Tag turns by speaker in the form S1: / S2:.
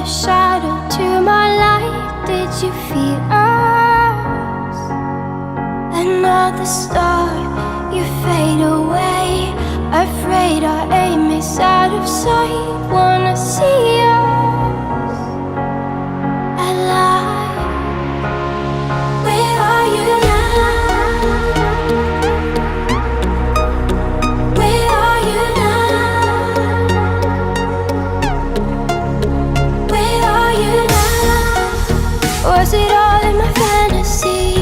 S1: the shadow to my light. Did you feel us? Another star, you fade away. Afraid our aim is out of sight. Wanna see us alive. Where are you now? Where are you now? Where are you now? Was it all in my fantasy?